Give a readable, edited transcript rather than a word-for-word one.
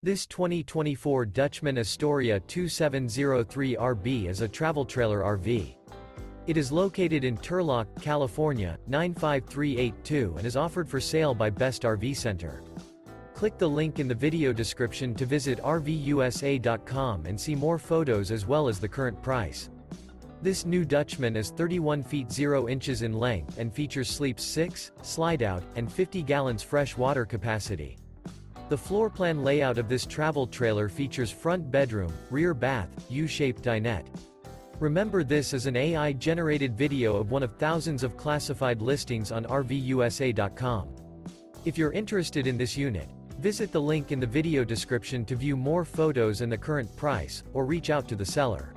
This 2024 Dutchmen Astoria 2703RB is a travel trailer RV. It is located in Turlock, California, 95382 and is offered for sale by Best RV Center. Click the link in the video description to visit RVUSA.com and see more photos as well as the current price. This new Dutchman is 31 feet 0 inches in length and features sleeps 6, slide-out, and 50 gallons fresh water capacity. The floor plan layout of this travel trailer features front bedroom, rear bath, U-shaped dinette. Remember, this is an AI-generated video of one of thousands of classified listings on RVUSA.com. If you're interested in this unit, visit the link in the video description to view more photos and the current price, or reach out to the seller.